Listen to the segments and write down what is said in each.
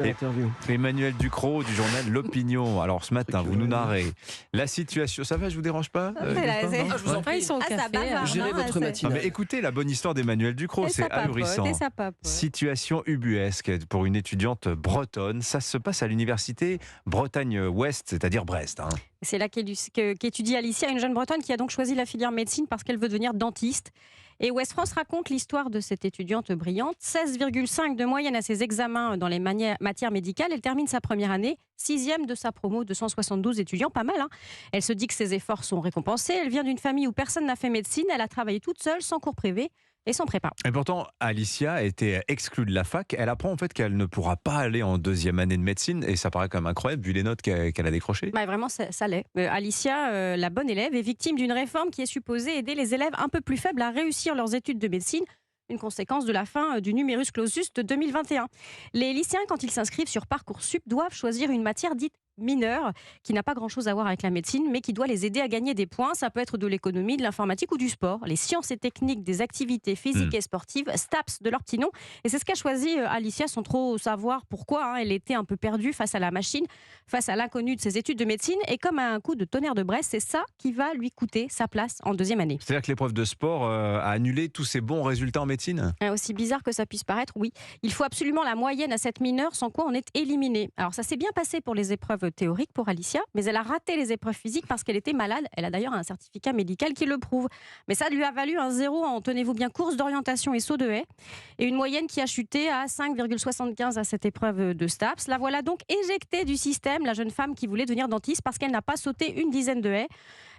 L'interview. Emmanuel Ducrot du journal L'Opinion. Alors ce matin, vous nous narrez la situation. Ça va, je vous dérange pas Je vous en prie. Ils sont au café. ça bavarde, Gérez non, votre c'est- matinale. Mais écoutez la bonne histoire d'Emmanuel Ducrot, Et c'est ça papote, ahurissant. et ça papote. Situation ubuesque pour une étudiante bretonne. Ça se passe à l'université Bretagne-Ouest, c'est-à-dire Brest. C'est là qu'étudie Alicia, une jeune Bretonne qui a donc choisi la filière médecine parce qu'elle veut devenir dentiste. Et Ouest France raconte l'histoire de cette étudiante brillante. 16,5 de moyenne à ses examens dans les matières médicales. Elle termine sa première année, 6e de sa promo de 172 étudiants, pas mal. Elle se dit que ses efforts sont récompensés. Elle vient d'une famille où personne n'a fait médecine. Elle a travaillé toute seule, sans cours privés et sans prépa. Et pourtant, Alicia a été exclue de la fac. Elle apprend en fait qu'elle ne pourra pas aller en deuxième année de médecine. Et ça paraît quand même incroyable vu les notes qu'elle a décrochées. Bah, vraiment, ça l'est. Alicia, la bonne élève, est victime d'une réforme qui est supposée aider les élèves un peu plus faibles à réussir leurs études de médecine. Une conséquence de la fin du numerus clausus de 2021. Les lycéens, quand ils s'inscrivent sur Parcoursup, doivent choisir une matière dite mineure, qui n'a pas grand-chose à voir avec la médecine, mais qui doit les aider à gagner des points. Ça peut être de l'économie, de l'informatique ou du sport. Les sciences et techniques des activités physiques et sportives, STAPS de leur petit nom. Et c'est ce qu'a choisi Alicia, sans trop savoir pourquoi. Elle était un peu perdue face à la machine, face à l'inconnu de ses études de médecine. Et comme un coup de tonnerre de Brest, c'est ça qui va lui coûter sa place en deuxième année. C'est-à-dire que l'épreuve de sport a annulé tous ses bons résultats en médecine. Aussi bizarre que ça puisse paraître, oui. Il faut absolument la moyenne à cette mineure, sans quoi on est éliminé. Alors ça s'est bien passé pour les épreuves théoriques pour Alicia, mais elle a raté les épreuves physiques parce qu'elle était malade. Elle a d'ailleurs un certificat médical qui le prouve. Mais ça lui a valu un 0 en, tenez-vous bien, course d'orientation et saut de haie. Et une moyenne qui a chuté à 5,75 à cette épreuve de STAPS. La voilà donc éjectée du système, la jeune femme qui voulait devenir dentiste parce qu'elle n'a pas sauté une dizaine de haies.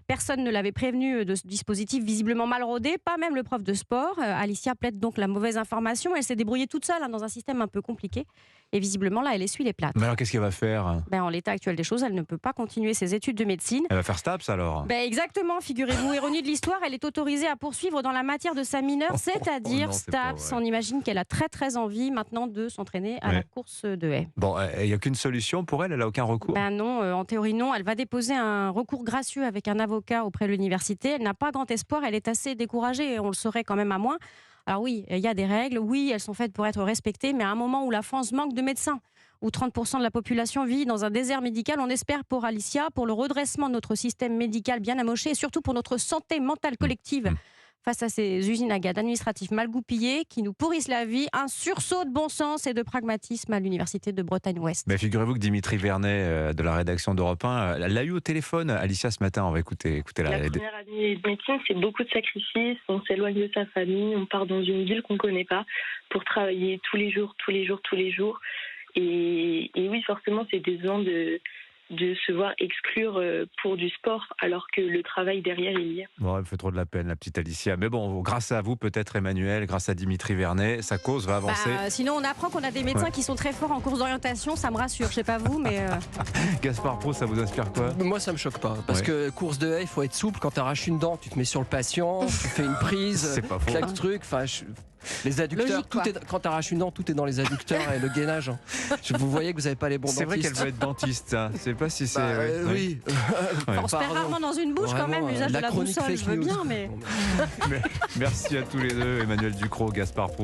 Personne ne l'avait prévenue de ce dispositif visiblement mal rodé, pas même le prof de sport. Alicia plaide donc la mauvaise information. Elle s'est débrouillée toute seule dans un système un peu compliqué. Et visiblement, là, elle essuie les plates. Mais alors qu'est-ce qu'elle va faire? En l'état actuel des choses, elle ne peut pas continuer ses études de médecine. Elle va faire STAPS alors? Exactement, figurez-vous. Ironie de l'histoire, elle est autorisée à poursuivre dans la matière de sa mineure, c'est-à-dire non, c'est pas STAPS. vrai. On imagine qu'elle a très très envie maintenant de s'entraîner à la course de haie. Bon, il n'y a qu'une solution pour elle? Elle n'a aucun recours? Non, en théorie non. Elle va déposer un recours gracieux avec un avocat auprès de l'université. Elle n'a pas grand espoir, elle est assez découragée et on le saurait quand même à moins. Alors oui, il y a des règles, oui, elles sont faites pour être respectées, mais à un moment où la France manque de médecins, où 30% de la population vit dans un désert médical, on espère pour Alicia, pour le redressement de notre système médical bien amoché et surtout pour notre santé mentale collective. Face à ces usines à gaz administratifs mal goupillées qui nous pourrissent la vie, un sursaut de bon sens et de pragmatisme à l'université de Bretagne-Ouest. Mais figurez-vous que Dimitri Vernet de la rédaction d'Europe 1 l'a eu au téléphone, Alicia, ce matin. On va écouter La première année de médecine, c'est beaucoup de sacrifices. On s'éloigne de sa famille, on part dans une ville qu'on ne connaît pas pour travailler tous les jours. Et oui, forcément, c'est décevant de se voir exclure pour du sport alors que le travail derrière il y est. Bon, elle me fait trop de la peine, la petite Alicia. Mais bon, grâce à vous, peut-être Emmanuel, grâce à Dimitri Vernet, sa cause va avancer. Sinon, on apprend qu'on a des médecins qui sont très forts en course d'orientation, ça me rassure. Je sais pas vous, mais... Gaspard Pro, ça vous inspire quoi? Moi, ça me choque pas. Parce que course de haie, il faut être souple. Quand tu arraches une dent, tu te mets sur le patient, tu fais une prise, C'est pas faux. claque truc. Enfin, les adducteurs, Logique, quand tu arraches une dent, tout est dans les adducteurs et le gainage. Vous voyez que vous n'avez pas les bons dentistes. C'est vrai qu'elle veut être dentiste. Je sais pas si c'est. Oui. On se perd rarement dans une bouche quand même, l'usage de la chronique boussole, fake je veux news. bien, mais... Merci à tous les deux, Emmanuel Ducrot, Gaspard Pro.